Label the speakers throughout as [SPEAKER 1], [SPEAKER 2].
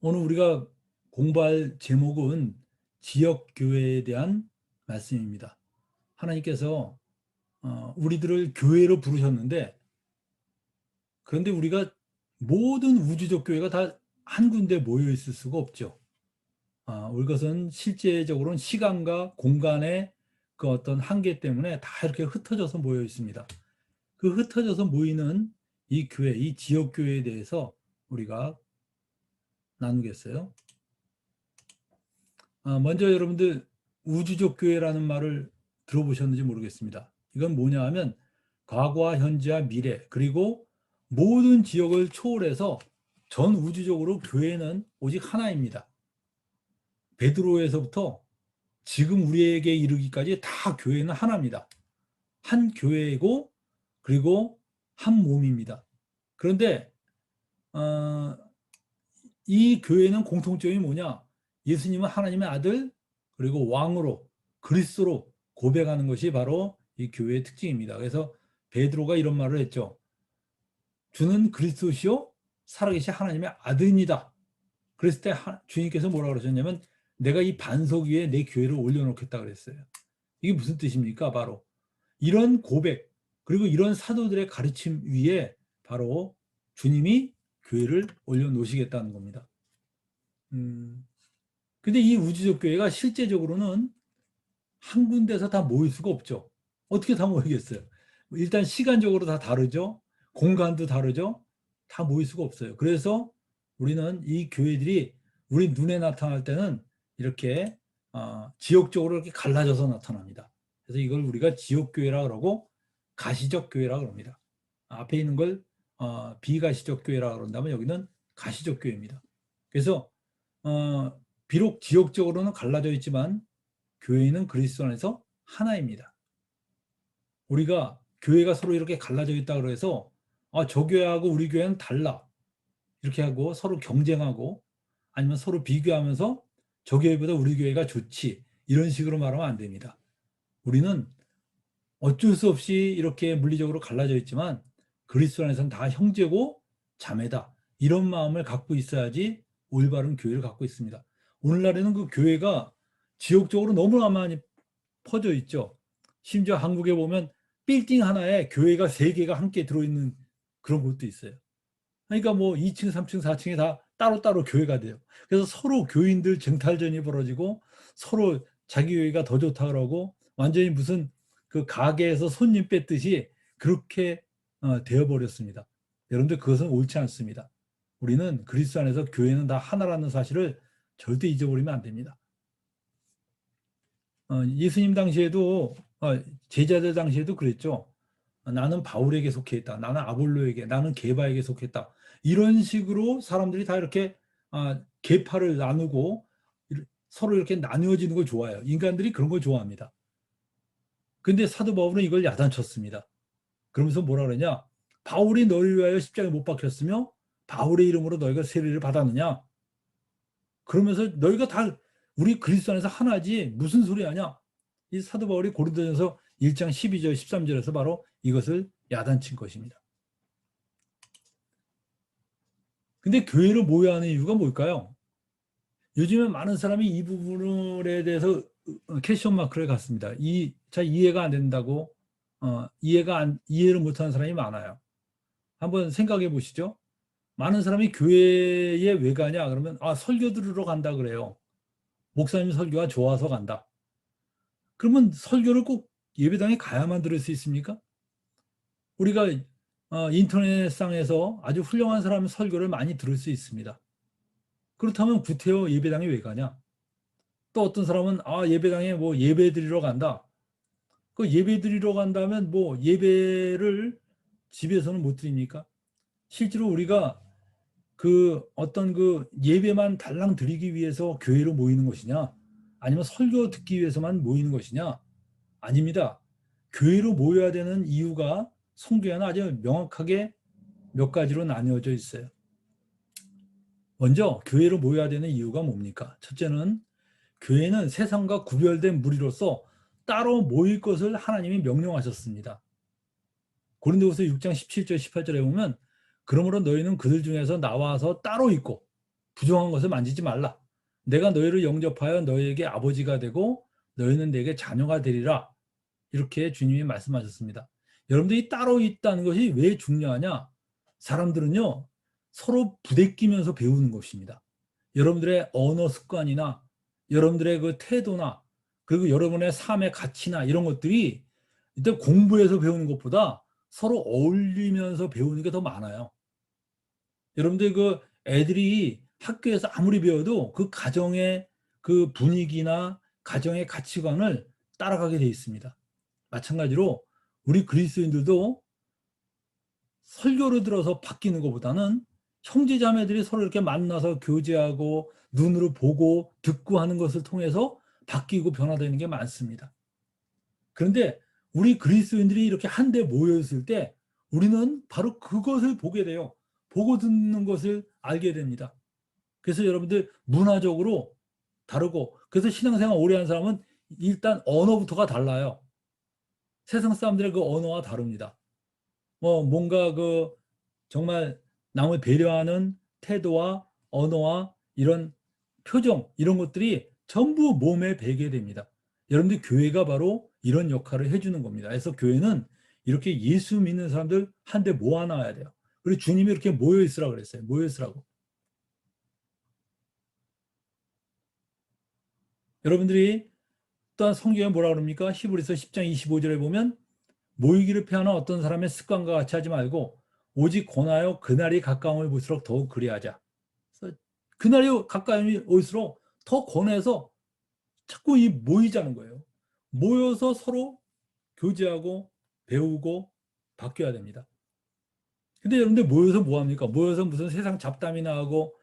[SPEAKER 1] 오늘 우리가 공부할 제목은 지역교회에 대한 말씀입니다. 하나님께서 우리들을 교회로 부르셨는데, 그런데 우리가 모든 우주적 교회가 다 한 군데 모여 있을 수가 없죠. 이것은 실제적으로는 시간과 공간의 그 어떤 한계 때문에 다 이렇게 흩어져서 모여 있습니다. 그 흩어져서 모이는 이 교회, 이 지역교회에 대해서 우리가 나누겠어요. 먼저 여러분들 우주적 교회라는 말을 들어보셨는지 모르겠습니다. 이건 뭐냐 하면 과거와 현재와 미래 그리고 모든 지역을 초월해서 전 우주적으로 교회는 오직 하나입니다. 베드로에서부터 지금 우리에게 이르기까지 다 교회는 하나입니다. 한 교회이고 그리고 한 몸입니다. 그런데 이 교회는 공통점이 뭐냐? 예수님은 하나님의 아들 그리고 왕으로 그리스도로 고백하는 것이 바로 이 교회의 특징입니다. 그래서 베드로가 이런 말을 했죠. 주는 그리스도시요 살아계신 하나님의 아들입니다. 그랬을 때 주님께서 뭐라고 그러셨냐면 내가 이 반석 위에 내 교회를 올려놓겠다 그랬어요. 이게 무슨 뜻입니까? 바로 이런 고백 그리고 이런 사도들의 가르침 위에 바로 주님이 교회를 올려놓으시겠다는 겁니다. 근데 이 우주적 교회가 실제적으로는 한 군데서 다 모일 수가 없죠. 어떻게 다 모이겠어요? 일단 시간적으로 다 다르죠. 공간도 다르죠. 다 모일 수가 없어요. 그래서 우리는 이 교회들이 우리 눈에 나타날 때는 이렇게 지역적으로 이렇게 갈라져서 나타납니다. 그래서 이걸 우리가 지역교회라 그러고 가시적 교회라 그럽니다. 앞에 있는 걸 비가시적 교회라 그런다면 여기는 가시적 교회입니다. 그래서 비록 지역적으로는 갈라져 있지만 교회는 그리스도 안에서 하나입니다. 우리가 교회가 서로 이렇게 갈라져 있다 그래서 저 교회하고 우리 교회는 달라 이렇게 하고 서로 경쟁하고 아니면 서로 비교하면서 저 교회보다 우리 교회가 좋지 이런 식으로 말하면 안 됩니다. 우리는 어쩔 수 없이 이렇게 물리적으로 갈라져 있지만 그리스도 안에서는 다 형제고 자매다 이런 마음을 갖고 있어야지 올바른 교회를 갖고 있습니다. 오늘날에는 그 교회가 지역적으로 너무나 많이 퍼져 있죠. 심지어 한국에 보면 빌딩 하나에 교회가 3개가 함께 들어있는 그런 곳도 있어요. 그러니까 뭐 2층, 3층, 4층에 다 따로따로 교회가 돼요. 그래서 서로 교인들 쟁탈전이 벌어지고 서로 자기 교회가 더 좋다 그러고 완전히 무슨 그 가게에서 손님 뺐듯이 그렇게 되어버렸습니다. 여러분들 그것은 옳지 않습니다. 우리는 그리스도 안에서 교회는 다 하나라는 사실을 절대 잊어버리면 안 됩니다. 예수님 당시에도 제자들 당시에도 그랬죠. 나는 바울에게 속해 있다. 나는 아볼로에게, 나는 게바에게 속했다. 이런 식으로 사람들이 다 이렇게 계파를 나누고 서로 이렇게 나누어지는 걸 좋아해요. 인간들이 그런 걸 좋아합니다. 근데 사도 바울은 이걸 야단쳤습니다. 그러면서 뭐라 그러냐? 바울이 너를 위하여 십자가에 못 박혔으며 바울의 이름으로 너희가 세례를 받았느냐? 그러면서 너희가 다 우리 그리스도 안에서 하나지 무슨 소리 하냐? 이 사도 바울이 고린도전서 1장 12절 13절에서 바로 이것을 야단친 것입니다. 근데 교회를 모여야 하는 이유가 뭘까요? 요즘에 많은 사람이 이 부분에 대해서 캐션 마크를 갖습니다. 잘 이해가 안 된다고 이해를 못하는 사람이 많아요. 한번 생각해 보시죠. 많은 사람이 교회에 왜 가냐? 그러면 설교 들으러 간다 그래요. 목사님 설교가 좋아서 간다. 그러면 설교를 꼭 예배당에 가야만 들을 수 있습니까? 우리가 인터넷상에서 아주 훌륭한 사람 설교를 많이 들을 수 있습니다. 그렇다면 구태여 예배당에 왜 가냐? 또 어떤 사람은 예배당에 뭐 예배 드리러 간다. 그 예배 드리러 간다면 뭐 예배를 집에서는 못 드립니까? 실제로 우리가 그 어떤 그 예배만 달랑 드리기 위해서 교회로 모이는 것이냐? 아니면 설교 듣기 위해서만 모이는 것이냐? 아닙니다. 교회로 모여야 되는 이유가 성경에는 아주 명확하게 몇 가지로 나뉘어져 있어요. 먼저 교회로 모여야 되는 이유가 뭡니까? 첫째는 교회는 세상과 구별된 무리로서 따로 모일 것을 하나님이 명령하셨습니다. 고린도후서 6장 17절 18절에 보면 그러므로 너희는 그들 중에서 나와서 따로 있고 부정한 것을 만지지 말라. 내가 너희를 영접하여 너희에게 아버지가 되고 너희는 내게 자녀가 되리라. 이렇게 주님이 말씀하셨습니다. 여러분들이 따로 있다는 것이 왜 중요하냐? 사람들은요, 서로 부대끼면서 배우는 것입니다. 여러분들의 언어 습관이나 여러분들의 그 태도나 그리고 여러분의 삶의 가치나 이런 것들이 일단 공부해서 배우는 것보다 서로 어울리면서 배우는 게 더 많아요. 여러분들 그 애들이 학교에서 아무리 배워도 그 가정의 그 분위기나 가정의 가치관을 따라가게 돼 있습니다. 마찬가지로 우리 그리스도인들도 설교를 들어서 바뀌는 것보다는 형제 자매들이 서로 이렇게 만나서 교제하고 눈으로 보고 듣고 하는 것을 통해서 바뀌고 변화되는 게 많습니다. 그런데 우리 그리스도인들이 이렇게 한데 모여 있을 때 우리는 바로 그것을 보게 돼요. 보고 듣는 것을 알게 됩니다. 그래서 여러분들 문화적으로 다르고, 그래서 신앙생활 오래 한 사람은 일단 언어부터가 달라요. 세상 사람들의 그 언어와 다릅니다. 뭔가 그 정말 남을 배려하는 태도와 언어와 이런 표정, 이런 것들이 전부 몸에 배게 됩니다. 여러분들 교회가 바로 이런 역할을 해주는 겁니다. 그래서 교회는 이렇게 예수 믿는 사람들 한데 모아놔야 돼요. 그리고 주님이 이렇게 모여 있으라 그랬어요. 모여 있으라고. 여러분들이 또한 성경에 뭐라 그럽니까? 히브리서 10장 25절에 보면 모이기를 피하는 어떤 사람의 습관과 같이 하지 말고 오직 권하여 그날이 가까움을 볼수록 더욱 그리하자. 그래서 그날이 가까이 올수록 더 권해서 자꾸 이 모이자는 거예요. 모여서 서로 교제하고 배우고 바뀌어야 됩니다. 근데 여러분들 모여서 뭐 합니까? 모여서 무슨 세상 잡담이나 하고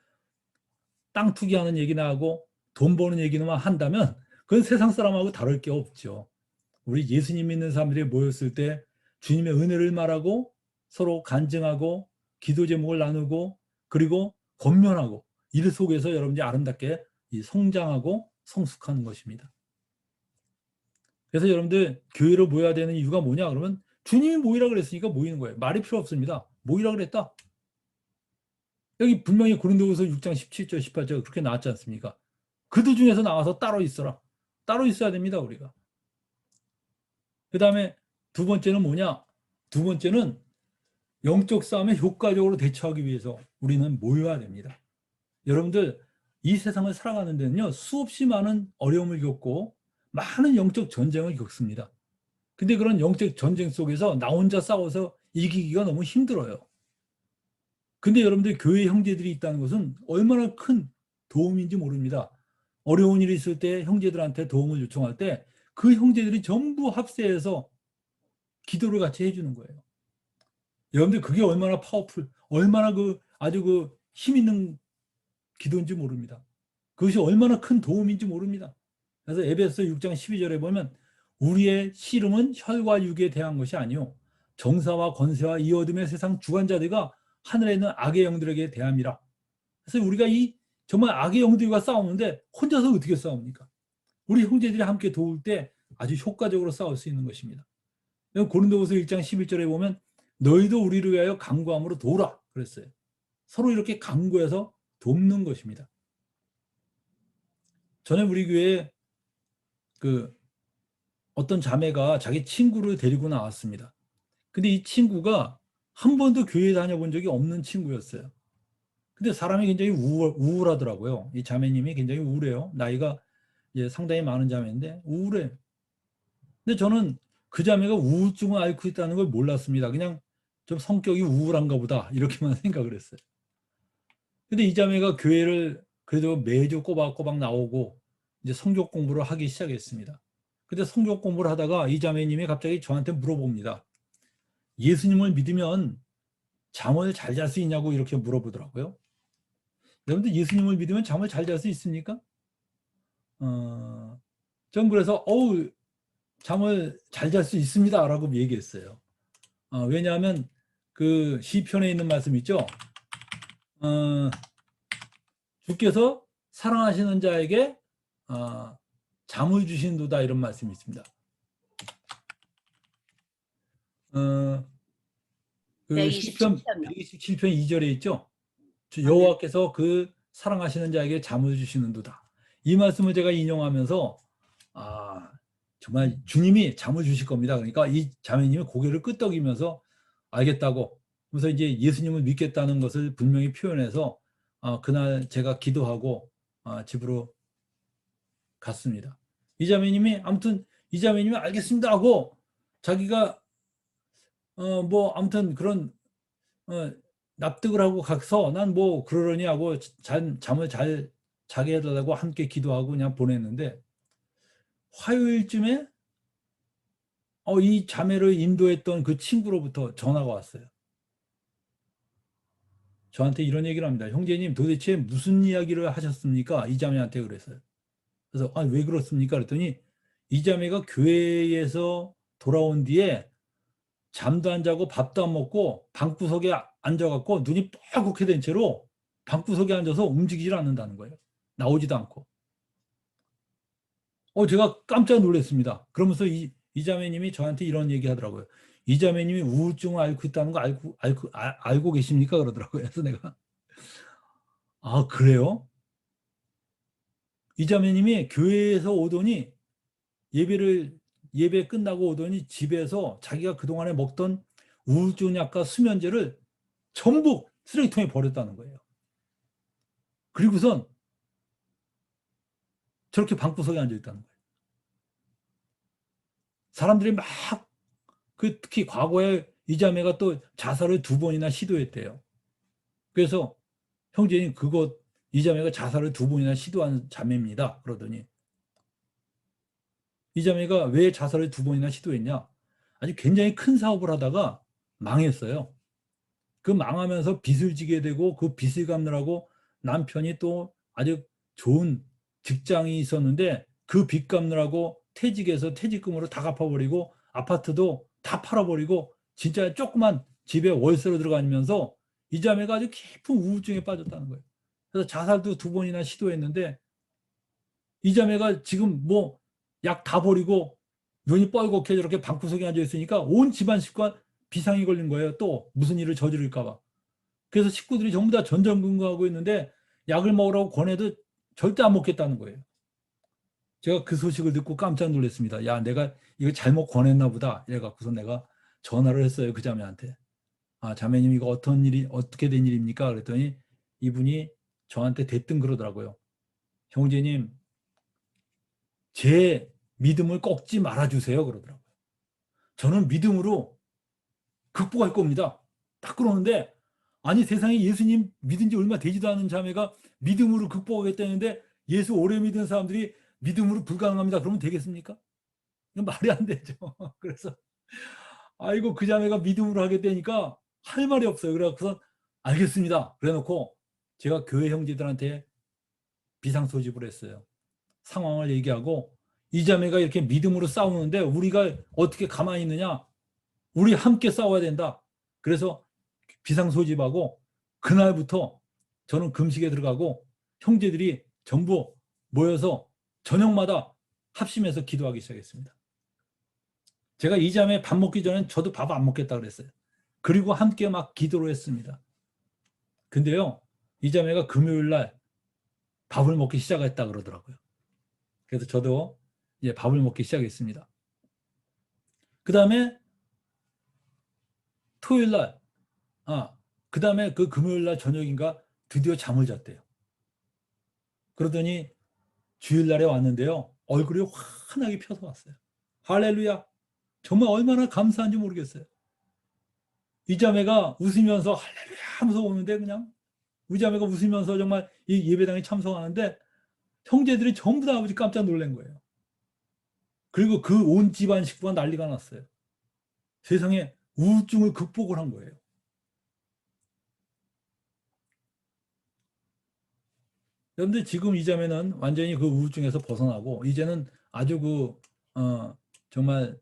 [SPEAKER 1] 땅 투기하는 얘기나 하고 돈 버는 얘기만 한다면 그건 세상 사람하고 다를 게 없죠. 우리 예수님 믿는 사람들이 모였을 때 주님의 은혜를 말하고 서로 간증하고 기도 제목을 나누고 그리고 권면하고 이 속에서 여러분들이 아름답게 성장하고 성숙하는 것입니다. 그래서 여러분들 교회로 모여야 되는 이유가 뭐냐 그러면 주님이 모이라 그랬으니까 모이는 거예요. 말이 필요 없습니다. 모이라 그랬다. 여기 분명히 고린도후서 6장 17절 18절 그렇게 나왔지 않습니까? 그들 중에서 나와서 따로 있어라. 따로 있어야 됩니다. 우리가. 그 다음에 두 번째는 뭐냐? 두 번째는 영적 싸움에 효과적으로 대처하기 위해서 우리는 모여야 됩니다. 여러분들 이 세상을 살아가는 데는요 수없이 많은 어려움을 겪고 많은 영적 전쟁을 겪습니다. 근데 그런 영적 전쟁 속에서 나 혼자 싸워서 이기기가 너무 힘들어요. 근데 여러분들 교회 형제들이 있다는 것은 얼마나 큰 도움인지 모릅니다. 어려운 일이 있을 때 형제들한테 도움을 요청할 때 그 형제들이 전부 합세해서 기도를 같이 해주는 거예요. 여러분들 그게 얼마나 파워풀, 얼마나 그 아주 그 힘 있는 기도인지 모릅니다. 그것이 얼마나 큰 도움인지 모릅니다. 그래서 에베소 6장 12절에 보면 우리의 씨름은 혈과 육에 대한 것이 아니요 정사와 권세와 이 어둠의 세상 주관자들과 하늘에 있는 악의 영들에게 대함이라. 그래서 우리가 이 정말 악의 영들과 싸우는데 혼자서 어떻게 싸웁니까? 우리 형제들이 함께 도울 때 아주 효과적으로 싸울 수 있는 것입니다. 고린도후서 1장 11절에 보면 너희도 우리를 위하여 간구함으로 도우라 그랬어요. 서로 이렇게 간구해서 돕는 것입니다. 전에 우리 교회에 그 어떤 자매가 자기 친구를 데리고 나왔습니다. 근데 이 친구가 한 번도 교회 다녀본 적이 없는 친구였어요. 근데 사람이 굉장히 우울하더라고요. 이 자매님이 굉장히 우울해요. 나이가 이제 상당히 많은 자매인데 우울해. 근데 저는 그 자매가 우울증을 앓고 있다는 걸 몰랐습니다. 그냥 좀 성격이 우울한가 보다 이렇게만 생각을 했어요. 근데 이 자매가 교회를 그래도 매주 꼬박꼬박 나오고 이제 성경 공부를 하기 시작했습니다. 근데 성경 공부를 하다가 이 자매님이 갑자기 저한테 물어봅니다. 예수님을 믿으면 잠을 잘 잘 수 있냐고 이렇게 물어보더라고요. 여러분들 예수님을 믿으면 잠을 잘 잘 수 있습니까? 전 그래서 잠을 잘 잘 수 있습니다 라고 얘기했어요. 왜냐하면 그 시편에 있는 말씀 있죠. 주께서 사랑하시는 자에게 잠을 주신도다 이런 말씀이 있습니다. 그 시편 127편 2절에 있죠. 여호와께서 그 사랑하시는 자에게 잠을 주시는 도다. 이 말씀을 제가 인용하면서 정말 주님이 잠을 주실 겁니다. 그러니까 이 자매님이 고개를 끄덕이면서 알겠다고. 그래서 이제 예수님을 믿겠다는 것을 분명히 표현해서 그날 제가 기도하고 집으로 갔습니다. 이 자매님이 아무튼 이 자매님이 알겠습니다 하고 자기가 뭐 아무튼 그런 납득을 하고 가서 난 뭐 그러려니 하고 잠을 잘 자게 해달라고 함께 기도하고 그냥 보냈는데 화요일쯤에 이 자매를 인도했던 그 친구로부터 전화가 왔어요. 저한테 이런 얘기를 합니다. 형제님 도대체 무슨 이야기를 하셨습니까? 이 자매한테 그랬어요. 그래서 왜 그렇습니까? 그랬더니 이 자매가 교회에서 돌아온 뒤에 잠도 안 자고 밥도 안 먹고 방구석에 앉아갖고 눈이 뻐겋게 된 채로 방구석에 앉아서 움직이질 않는다는 거예요. 나오지도 않고. 제가 깜짝 놀랐습니다. 그러면서 이 자매님이 저한테 이런 얘기 하더라고요. 이 자매님이 우울증을 앓고 있다는 거 알고 계십니까? 그러더라고요. 그래서 내가, 그래요? 이 자매님이 교회에서 오더니 예배 끝나고 오더니 집에서 자기가 그동안에 먹던 우울증 약과 수면제를 전부 쓰레기통에 버렸다는 거예요. 그리고선 저렇게 방구석에 앉아 있다는 거예요. 사람들이 막 특히 과거에 이 자매가 또 자살을 2번이나 시도했대요. 그래서 형제님 이 자매가 자살을 2번이나 시도한 자매입니다. 그러더니 이 자매가 왜 자살을 2번이나 시도했냐? 아주 굉장히 큰 사업을 하다가 망했어요. 그 망하면서 빚을 지게 되고 그 빚을 갚느라고 남편이 또 아주 좋은 직장이 있었는데 그 빚 갚느라고 퇴직해서 퇴직금으로 다 갚아버리고 아파트도 다 팔아버리고 진짜 조그만 집에 월세로 들어가면서 이 자매가 아주 깊은 우울증에 빠졌다는 거예요. 그래서 자살도 2번이나 시도했는데 이 자매가 지금 뭐 약 다 버리고 눈이 뻘겋게 저렇게 방구석에 앉아 있으니까 온 집안 식구가 비상이 걸린 거예요. 또 무슨 일을 저지를까 봐. 그래서 식구들이 전부 다 전전긍긍하고 있는데 약을 먹으라고 권해도 절대 안 먹겠다는 거예요. 제가 그 소식을 듣고 깜짝 놀랐습니다. 야, 내가 이거 잘못 권했나 보다. 이래갖고서 내가 전화를 했어요. 그 자매한테. 자매님 이거 어떻게 된 일입니까? 그랬더니 이분이 저한테 대뜸 그러더라고요. 형제님, 제 믿음을 꺾지 말아주세요. 그러더라고요. 저는 믿음으로 극복할 겁니다. 딱 그러는데 아니 세상에 예수님 믿은 지 얼마 되지도 않은 자매가 믿음으로 극복하겠다는데 예수 오래 믿은 사람들이 믿음으로 불가능합니다. 그러면 되겠습니까? 이건 말이 안 되죠. 그래서 아이고 그 자매가 믿음으로 하겠다니까 할 말이 없어요. 그래서 알겠습니다. 그래놓고 제가 교회 형제들한테 비상소집을 했어요. 상황을 얘기하고 이 자매가 이렇게 믿음으로 싸우는데 우리가 어떻게 가만히 있느냐? 우리 함께 싸워야 된다. 그래서 비상소집하고 그날부터 저는 금식에 들어가고 형제들이 전부 모여서 저녁마다 합심해서 기도하기 시작했습니다. 제가 이 자매 밥 먹기 전에 저도 밥 안 먹겠다 그랬어요. 그리고 함께 막 기도를 했습니다. 근데요, 이 자매가 금요일 날 밥을 먹기 시작했다 그러더라고요. 그래서 저도 이제 밥을 먹기 시작했습니다. 그 다음에 토요일 날, 그 다음에 그 금요일 날 저녁인가 드디어 잠을 잤대요. 그러더니 주일날에 왔는데요. 얼굴이 환하게 펴서 왔어요. 할렐루야. 정말 얼마나 감사한지 모르겠어요. 이 자매가 웃으면서 할렐루야 하면서 오는데 그냥 우리 자매가 웃으면서 정말 이 예배당에 참석하는데 형제들이 전부 다 아버지 깜짝 놀란 거예요. 그리고 그 온 집안 식구가 난리가 났어요. 세상에 우울증을 극복을 한 거예요. 그런데 지금 이 자매는 완전히 그 우울증에서 벗어나고 이제는 아주 정말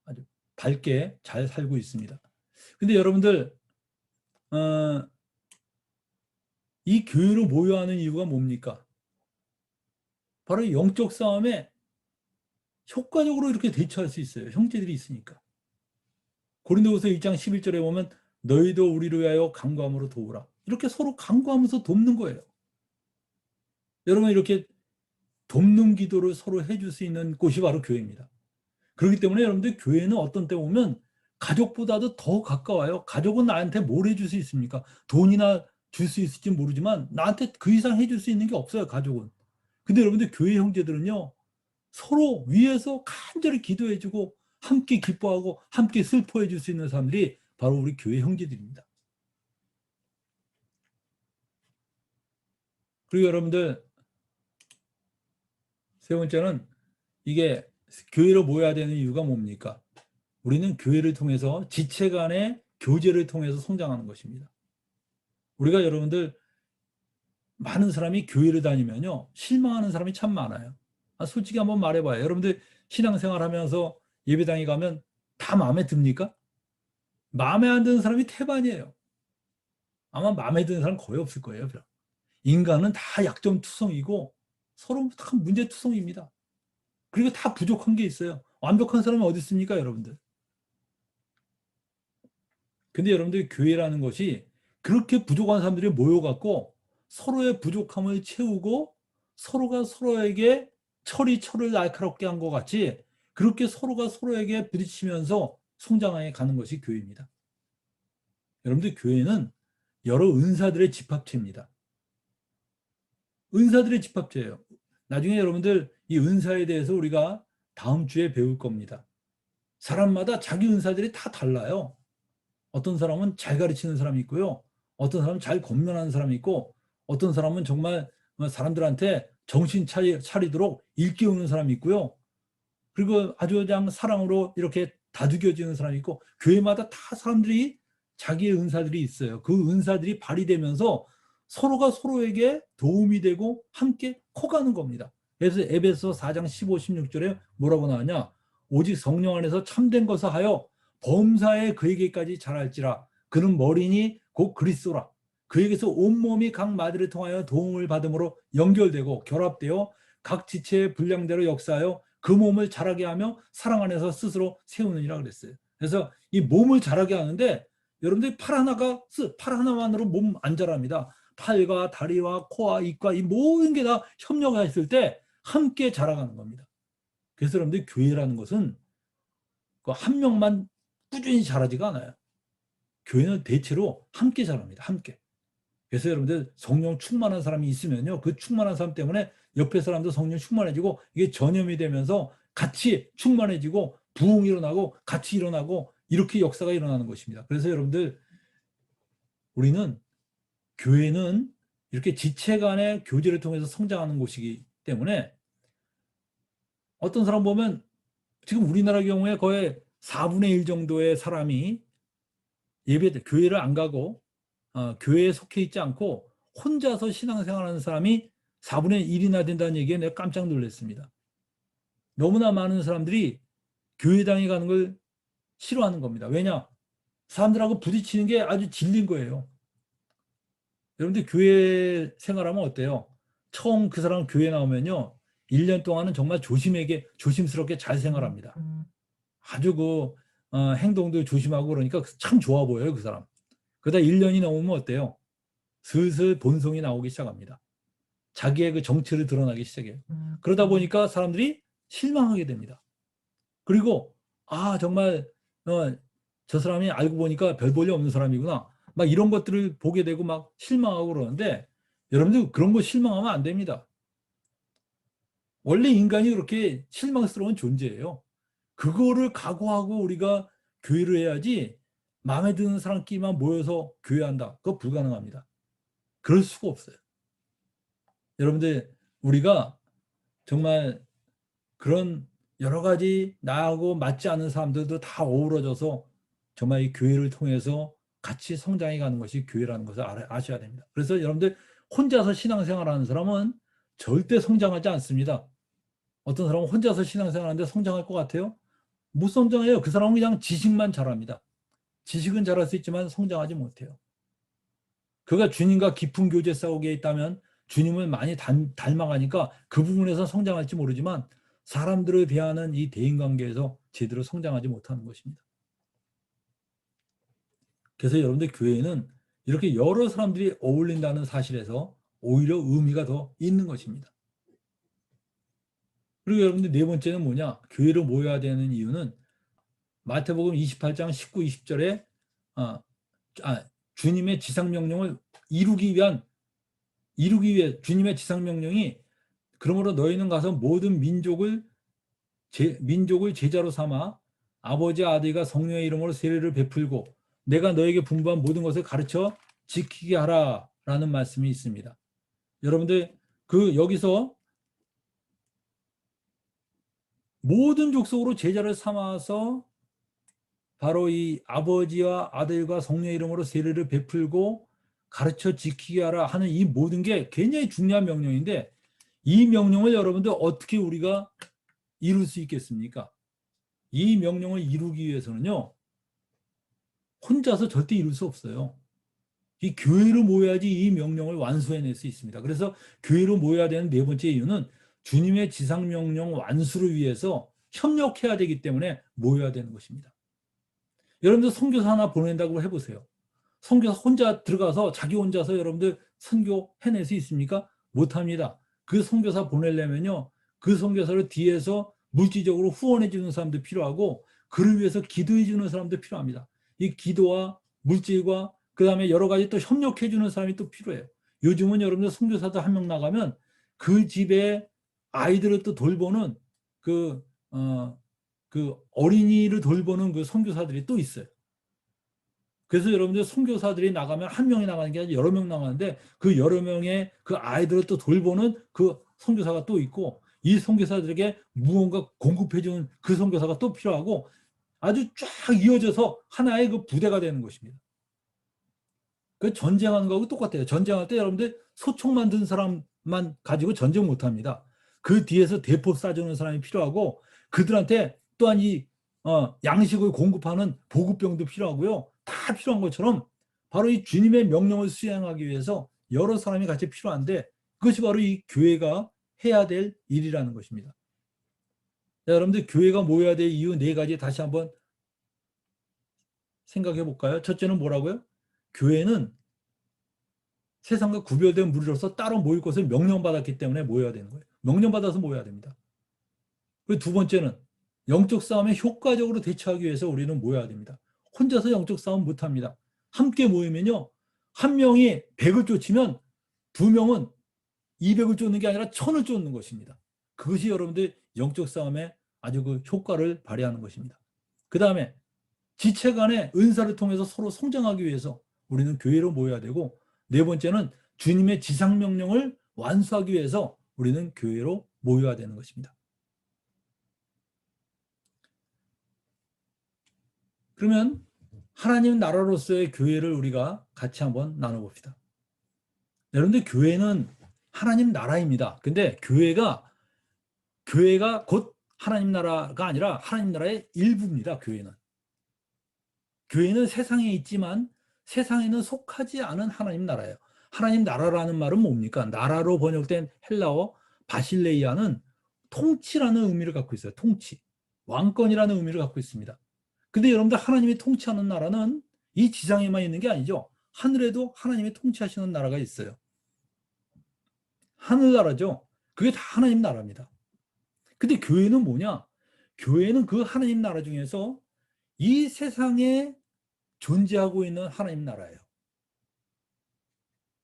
[SPEAKER 1] 아주 밝게 잘 살고 있습니다. 근데 여러분들 이 교회로 모여하는 이유가 뭡니까? 바로 영적 싸움에 효과적으로 이렇게 대처할 수 있어요. 형제들이 있으니까. 고린도후서 1장 11절에 보면 너희도 우리를 위하여 간구함으로 도우라. 이렇게 서로 간구하면서 돕는 거예요. 여러분, 이렇게 돕는 기도를 서로 해줄 수 있는 곳이 바로 교회입니다. 그렇기 때문에 여러분들, 교회는 어떤 때 보면 가족보다도 더 가까워요. 가족은 나한테 뭘 해줄 수 있습니까? 돈이나 줄 수 있을지 모르지만 나한테 그 이상 해줄 수 있는 게 없어요, 가족은. 근데 여러분들, 교회 형제들은요, 서로 위에서 간절히 기도해주고 함께 기뻐하고 함께 슬퍼해 줄 수 있는 사람들이 바로 우리 교회 형제들입니다. 그리고 여러분들, 세 번째는, 이게 교회로 모여야 되는 이유가 뭡니까? 우리는 교회를 통해서, 지체 간의 교제를 통해서 성장하는 것입니다. 우리가, 여러분들, 많은 사람이 교회를 다니면요, 실망하는 사람이 참 많아요. 솔직히 한번 말해봐요. 여러분들, 신앙생활 하면서 예배당에 가면 다 마음에 듭니까? 마음에 안 드는 사람이 태반이에요. 아마 마음에 드는 사람 거의 없을 거예요. 인간은 다 약점투성이고 서로 다 문제투성입니다. 그리고 다 부족한 게 있어요. 완벽한 사람이 어디 있습니까, 여러분들? 근데 여러분들, 교회라는 것이 그렇게 부족한 사람들이 모여갖고 서로의 부족함을 채우고 서로가 서로에게 철을 날카롭게 한 것 같이, 그렇게 서로가 서로에게 부딪히면서 성장해 가는 것이 교회입니다. 여러분들, 교회는 여러 은사들의 집합체입니다. 은사들의 집합체예요. 나중에 여러분들, 이 은사에 대해서 우리가 다음 주에 배울 겁니다. 사람마다 자기 은사들이 다 달라요. 어떤 사람은 잘 가르치는 사람이 있고요. 어떤 사람은 잘 권면하는 사람이 있고, 어떤 사람은 정말 사람들한테 정신 차리도록 일깨우는 사람이 있고요. 그리고 아주 그냥 사랑으로 이렇게 다독여지는 사람이 있고, 교회마다 다 사람들이 자기의 은사들이 있어요. 그 은사들이 발휘되면서 서로가 서로에게 도움이 되고 함께 커가는 겁니다. 그래서 에베소 4장 15, 16절에 뭐라고 나왔냐? 오직 성령 안에서 참된 것을 하여 범사에 그에게까지 자랄지라. 그는 머리니 곧 그리스도라. 그에게서 온몸이 각 마디를 통하여 도움을 받음으로 연결되고 결합되어 각 지체의 분량대로 역사하여 그 몸을 자라게 하며 사랑 안에서 스스로 세우느니라 그랬어요. 그래서 이 몸을 자라게 하는데, 여러분들이 팔 하나만으로 몸 안 자랍니다. 팔과 다리와 코와 입과 이 모든 게 다 협력했을 때 함께 자라가는 겁니다. 그래서 여러분들, 교회라는 것은 한 명만 꾸준히 자라지가 않아요. 교회는 대체로 함께 자랍니다. 함께. 그래서 여러분들, 성령 충만한 사람이 있으면요, 그 충만한 사람 때문에 옆에 사람도 성령 충만해지고 이게 전염이 되면서 같이 충만해지고 부흥이 일어나고 같이 일어나고 이렇게 역사가 일어나는 것입니다. 그래서 여러분들, 우리는, 교회는 이렇게 지체 간의 교제를 통해서 성장하는 곳이기 때문에, 어떤 사람 보면 지금 우리나라 경우에 거의 4분의 1 정도의 사람이 교회를 안 가고 교회에 속해 있지 않고 혼자서 신앙생활하는 사람이 4분의 1이나 된다는 얘기에 내가 깜짝 놀랐습니다. 너무나 많은 사람들이 교회당에 가는 걸 싫어하는 겁니다. 왜냐? 사람들하고 부딪히는 게 아주 질린 거예요. 여러분들, 교회 생활하면 어때요? 처음 그 사람 교회 나오면요, 1년 동안은 정말 조심스럽게 잘 생활합니다. 아주 행동도 조심하고 그러니까 참 좋아 보여요, 그 사람. 그러다 1년이 넘으면 어때요? 슬슬 본성이 나오기 시작합니다. 자기의 그 정체를 드러나기 시작해요. 그러다 보니까 사람들이 실망하게 됩니다. 그리고 정말 저 사람이 알고 보니까 별 볼일 없는 사람이구나, 막 이런 것들을 보게 되고 막 실망하고 그러는데, 여러분들, 그런 거 실망하면 안 됩니다. 원래 인간이 그렇게 실망스러운 존재예요. 그거를 각오하고 우리가 교회를 해야지, 마음에 드는 사람끼리만 모여서 교회한다, 그거 불가능합니다. 그럴 수가 없어요. 여러분들, 우리가 정말 그런 여러 가지 나하고 맞지 않는 사람들도 다 어우러져서 정말 이 교회를 통해서 같이 성장해 가는 것이 교회라는 것을 아셔야 됩니다. 그래서 여러분들, 혼자서 신앙생활하는 사람은 절대 성장하지 않습니다. 어떤 사람은 혼자서 신앙생활하는데 성장할 것 같아요? 못 성장해요. 그 사람은 그냥 지식만 잘합니다. 지식은 잘할 수 있지만 성장하지 못해요. 그가 주님과 깊은 교제 속에 있다면 주님을 많이 닮아가니까 그 부분에서 성장할지 모르지만, 사람들을 대하는 이 대인관계에서 제대로 성장하지 못하는 것입니다. 그래서 여러분들, 교회는 이렇게 여러 사람들이 어울린다는 사실에서 오히려 의미가 더 있는 것입니다. 그리고 여러분들 네 번째는 뭐냐? 교회로 모여야 되는 이유는 마태복음 28장 19, 20절에 주님의 지상명령을 이루기 위해 주님의 지상명령이 그러므로 너희는 가서 모든 민족을 제자로 삼아 아버지 아들과 성령의 이름으로 세례를 베풀고 내가 너에게 분부한 모든 것을 가르쳐 지키게 하라라는 말씀이 있습니다. 여러분들 여기서 모든 족속으로 제자를 삼아서 바로 이 아버지와 아들과 성령의 이름으로 세례를 베풀고 가르쳐 지키게 하라 하는 이 모든 게 굉장히 중요한 명령인데 이 명령을 여러분들 어떻게 우리가 이룰 수 있겠습니까? 이 명령을 이루기 위해서는요, 혼자서 절대 이룰 수 없어요. 이 교회로 모여야지 이 명령을 완수해낼 수 있습니다. 그래서 교회로 모여야 되는 네 번째 이유는 주님의 지상명령 완수를 위해서 협력해야 되기 때문에 모여야 되는 것입니다. 여러분들 선교사 하나 보낸다고 해보세요. 선교사 혼자 들어가서 자기 혼자서 여러분들 선교 해낼 수 있습니까? 못합니다. 그 선교사 보내려면요, 그 선교사를 뒤에서 물질적으로 후원해 주는 사람도 필요하고 그를 위해서 기도해 주는 사람도 필요합니다. 이 기도와 물질과 그 다음에 여러 가지 또 협력해 주는 사람이 또 필요해요. 요즘은 여러분들 선교사도 한 명 나가면 그 집에 아이들을 또 돌보는 그 어린이를 돌보는 그 선교사들이 또 있어요. 그래서 여러분들 선교사들이 나가면 한 명이 나가는 게 아니라 여러 명 나가는데 그 여러 명의 그 아이들을 또 돌보는 그 선교사가 또 있고 이 선교사들에게 무언가 공급해주는 그 선교사가 또 필요하고 아주 쫙 이어져서 하나의 그 부대가 되는 것입니다. 그 전쟁하는 거하고 똑같아요. 전쟁할 때 여러분들 소총만 든 사람만 가지고 전쟁 못합니다. 그 뒤에서 대포 쏴주는 사람이 필요하고 그들한테 또한 이 양식을 공급하는 보급병도 필요하고요. 다 필요한 것처럼 바로 이 주님의 명령을 수행하기 위해서 여러 사람이 같이 필요한데 그것이 바로 이 교회가 해야 될 일이라는 것입니다. 자, 여러분들 교회가 모여야 될 이유 네 가지 다시 한번 생각해 볼까요? 첫째는 뭐라고요? 교회는 세상과 구별된 무리로서 따로 모일 것을 명령받았기 때문에 모여야 되는 거예요. 명령받아서 모여야 됩니다. 그리고 두 번째는 영적 싸움에 효과적으로 대처하기 위해서 우리는 모여야 됩니다. 혼자서 영적 싸움 못합니다. 함께 모이면요. 한 명이 100을 쫓으면 두 명은 200을 쫓는 게 아니라 1000을 쫓는 것입니다. 그것이 여러분들 영적 싸움에 아주 그 효과를 발휘하는 것입니다. 그 다음에 지체 간의 은사를 통해서 서로 성장하기 위해서 우리는 교회로 모여야 되고 네 번째는 주님의 지상명령을 완수하기 위해서 우리는 교회로 모여야 되는 것입니다. 그러면 하나님 나라로서의 교회를 우리가 같이 한번 나눠봅시다. 여러분들 교회는 하나님 나라입니다. 근데 교회가 곧 하나님 나라가 아니라 하나님 나라의 일부입니다. 교회는 세상에 있지만 세상에는 속하지 않은 하나님 나라예요. 하나님 나라라는 말은 뭡니까? 나라로 번역된 헬라어 바실레이아는 통치라는 의미를 갖고 있어요. 통치. 왕권이라는 의미를 갖고 있습니다. 근데 여러분들 하나님이 통치하는 나라는 이 지상에만 있는 게 아니죠. 하늘에도 하나님이 통치하시는 나라가 있어요. 하늘나라죠. 그게 다 하나님 나라입니다. 근데 교회는 뭐냐? 교회는 그 하나님 나라 중에서 이 세상에 존재하고 있는 하나님 나라예요.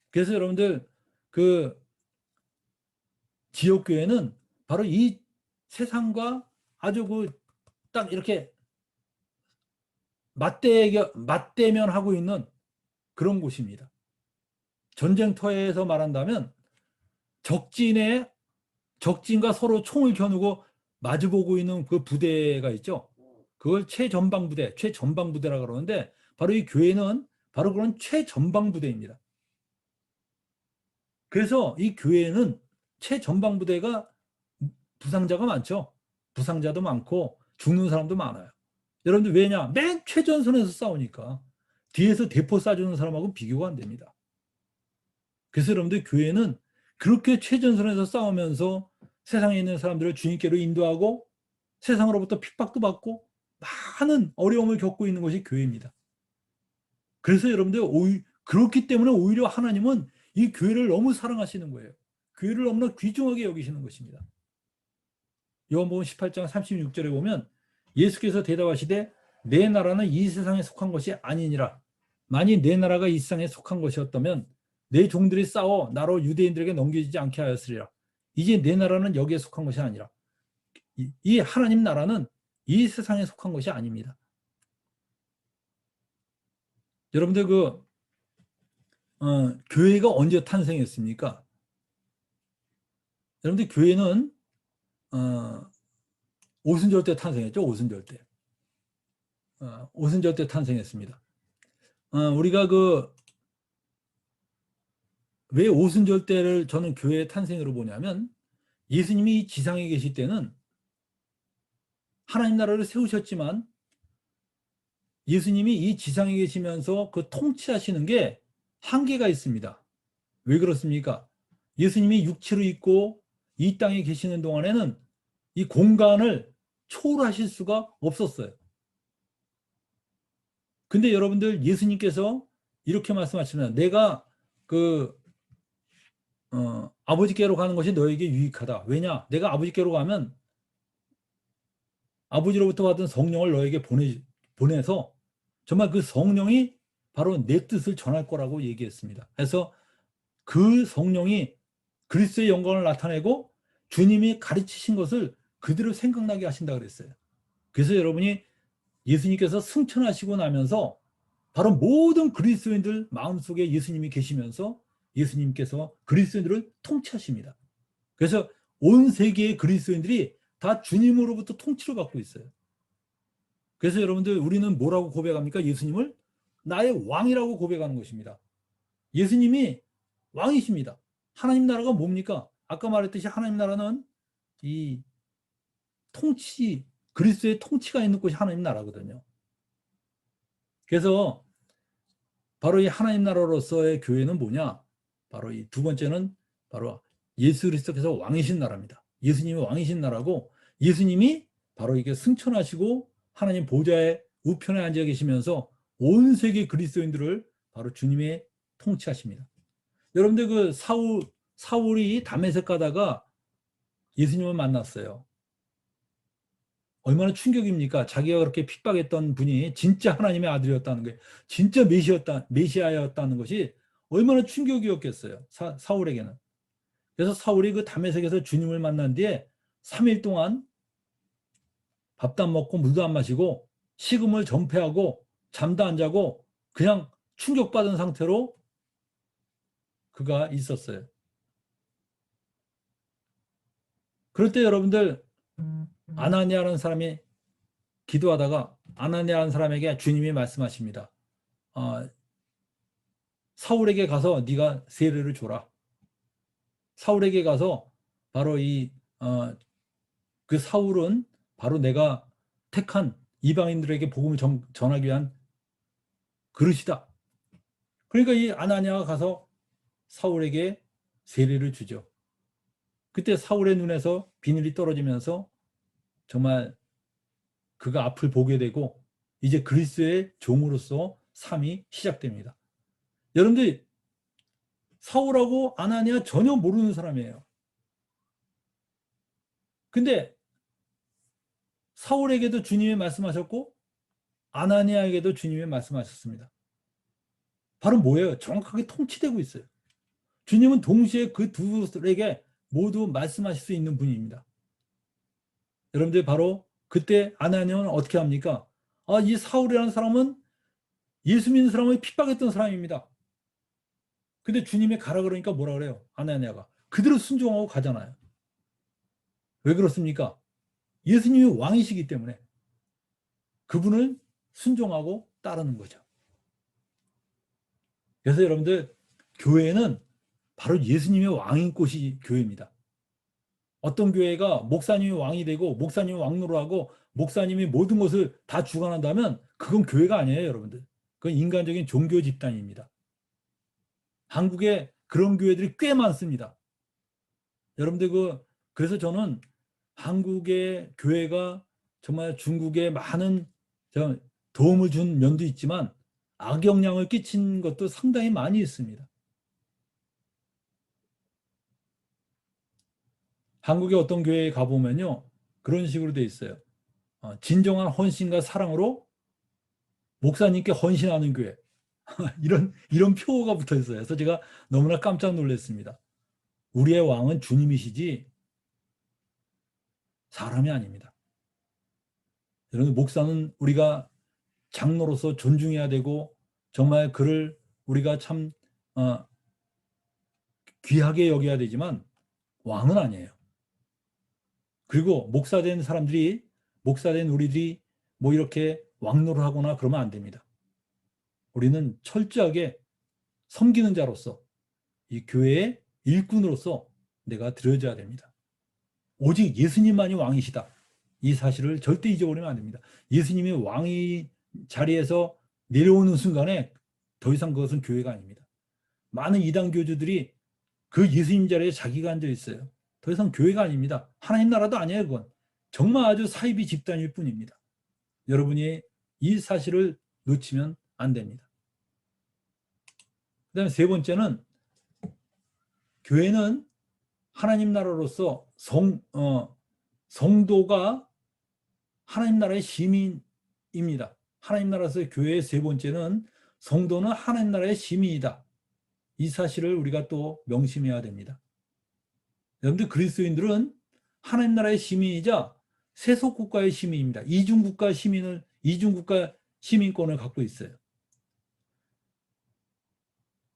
[SPEAKER 1] 그래서 여러분들 그 지역교회는 바로 이 세상과 아주 그 딱 이렇게 맞대면하고 있는 그런 곳입니다. 전쟁터에서 말한다면 적진과 서로 총을 겨누고 마주보고 있는 그 부대가 있죠. 그걸 최전방부대라고 그러는데 바로 이 교회는 바로 그런 최전방부대입니다. 그래서 이 교회는 최전방부대가 부상자가 많죠. 부상자도 많고 죽는 사람도 많아요. 여러분들 왜냐? 맨 최전선에서 싸우니까 뒤에서 대포 쏴주는 사람하고 비교가 안 됩니다. 그래서 여러분들 교회는 그렇게 최전선에서 싸우면서 세상에 있는 사람들을 주님께로 인도하고 세상으로부터 핍박도 받고 많은 어려움을 겪고 있는 것이 교회입니다. 그래서 여러분들 그렇기 때문에 오히려 하나님은 이 교회를 너무 사랑하시는 거예요. 교회를 너무나 귀중하게 여기시는 것입니다. 요한복음 18장 36절에 보면 예수께서 대답하시되 내 나라는 이 세상에 속한 것이 아니니라. 만일 내 나라가 이 세상에 속한 것이었다면 내 종들이 싸워 나로 유대인들에게 넘겨지지 않게 하였으리라. 이제 내 나라는 여기에 속한 것이 아니라 이 하나님 나라는 이 세상에 속한 것이 아닙니다. 여러분들 교회가 언제 탄생했습니까? 여러분들 교회는 오순절 때 탄생했죠. 오순절 때. 오순절 때 탄생했습니다. 우리가 왜 오순절 때를 저는 교회의 탄생으로 보냐면 예수님이 지상에 계실 때는 하나님 나라를 세우셨지만 예수님이 이 지상에 계시면서 그 통치하시는 게 한계가 있습니다. 왜 그렇습니까? 예수님이 육체로 있고 이 땅에 계시는 동안에는 이 공간을 초월하실 수가 없었어요. 근데 여러분들 예수님께서 이렇게 말씀하시면 내가 아버지께로 가는 것이 너에게 유익하다. 왜냐? 내가 아버지께로 가면 아버지로부터 받은 성령을 너에게 보내서 정말 그 성령이 바로 내 뜻을 전할 거라고 얘기했습니다. 그래서 그 성령이 그리스도의 영광을 나타내고 주님이 가르치신 것을 그대로 생각나게 하신다 그랬어요. 그래서 여러분이 예수님께서 승천하시고 나면서 바로 모든 그리스도인들 마음속에 예수님이 계시면서 예수님께서 그리스도인들을 통치하십니다. 그래서 온 세계의 그리스도인들이 다 주님으로부터 통치를 받고 있어요. 그래서 여러분들 우리는 뭐라고 고백합니까? 예수님을 나의 왕이라고 고백하는 것입니다. 예수님이 왕이십니다. 하나님 나라가 뭡니까? 아까 말했듯이 하나님 나라는 이 통치, 그리스도의 통치가 있는 곳이 하나님 나라거든요. 그래서 바로 이 하나님 나라로서의 교회는 뭐냐? 바로 이 두 번째는 바로 예수 그리스도께서 왕이신 나라입니다. 예수님이 왕이신 나라고 예수님이 바로 이게 승천하시고 하나님 보좌의 우편에 앉아 계시면서 온 세계 그리스도인들을 바로 주님의 통치하십니다. 여러분들 사울이 다메섹 가다가 예수님을 만났어요. 얼마나 충격입니까? 자기가 그렇게 핍박했던 분이 진짜 하나님의 아들이었다는 게, 진짜 메시아였다는 것이 얼마나 충격이었겠어요. 사울에게는. 그래서 사울이 그 다메섹에서 주님을 만난 뒤에 3일 동안 밥도 안 먹고 물도 안 마시고 식음을 전폐하고 잠도 안 자고 그냥 충격받은 상태로 그가 있었어요. 그럴 때 여러분들 아나니아라는 사람이 기도하다가 아나니아라는 사람에게 주님이 말씀하십니다. 사울에게 가서 네가 세례를 줘라. 사울에게 가서 바로 그 사울은 바로 내가 택한 이방인들에게 복음을 전하기 위한 그릇이다. 그러니까 이 아나니아가 가서 사울에게 세례를 주죠. 그때 사울의 눈에서 비늘이 떨어지면서 정말 그가 앞을 보게 되고 이제 그리스도의 종으로서 삶이 시작됩니다. 여러분들 사울하고 아나니아 전혀 모르는 사람이에요. 근데 사울에게도 주님이 말씀하셨고 아나니아에게도 주님이 말씀하셨습니다. 바로 뭐예요? 정확하게 통치되고 있어요. 주님은 동시에 그 둘에게 모두 말씀하실 수 있는 분입니다. 여러분들 바로 그때 아나니아는 어떻게 합니까? 이 사울이라는 사람은 예수 믿는 사람을 핍박했던 사람입니다. 근데 주님이 가라 그러니까 뭐라 그래요? 아나니아가 그대로 순종하고 가잖아요. 왜 그렇습니까? 예수님이 왕이시기 때문에 그분을 순종하고 따르는 거죠. 그래서 여러분들 교회는 바로 예수님의 왕인 곳이 교회입니다. 어떤 교회가 목사님이 왕이 되고 목사님이 왕노릇하고 목사님이 모든 것을 다 주관한다면 그건 교회가 아니에요, 여러분들. 그건 인간적인 종교 집단입니다. 한국에 그런 교회들이 꽤 많습니다. 여러분들 그래서 저는 한국의 교회가 정말 중국에 많은 도움을 준 면도 있지만 악영향을 끼친 것도 상당히 많이 있습니다. 한국의 어떤 교회에 가보면요, 그런 식으로 돼 있어요. 진정한 헌신과 사랑으로 목사님께 헌신하는 교회. 이런 표어가 붙어 있어요. 그래서 제가 너무나 깜짝 놀랐습니다. 우리의 왕은 주님이시지 사람이 아닙니다. 여러분, 목사는 우리가 장로로서 존중해야 되고 정말 그를 우리가 참 귀하게 여겨야 되지만 왕은 아니에요. 그리고 목사된 사람들이, 목사된 우리들이 뭐 이렇게 왕노를 하거나 그러면 안 됩니다. 우리는 철저하게 섬기는 자로서 이 교회의 일꾼으로서 내가 드려져야 됩니다. 오직 예수님만이 왕이시다. 이 사실을 절대 잊어버리면 안 됩니다. 예수님이 왕이 자리에서 내려오는 순간에 더 이상 그것은 교회가 아닙니다. 많은 이단 교주들이 그 예수님 자리에 자기가 앉아 있어요. 더 이상 교회가 아닙니다. 하나님 나라도 아니에요. 그건 정말 아주 사이비 집단일 뿐입니다. 여러분이 이 사실을 놓치면 안 됩니다. 그 다음에 세 번째는, 교회는 하나님 나라로서 성도가 하나님 나라의 시민입니다. 하나님 나라에서 교회의 세 번째는 성도는 하나님 나라의 시민이다. 이 사실을 우리가 또 명심해야 됩니다. 여러분들, 그리스도인들은 하나님 나라의 시민이자 세속국가의 시민입니다. 이중국가 시민권을 갖고 있어요.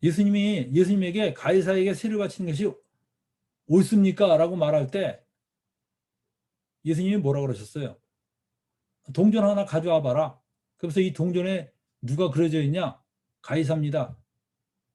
[SPEAKER 1] 예수님에게 가이사에게 세를 바치는 것이 옳습니까? 라고 말할 때 예수님이 뭐라고 그러셨어요? 동전 하나 가져와 봐라. 그래서 이 동전에 누가 그려져 있냐? 가이사입니다.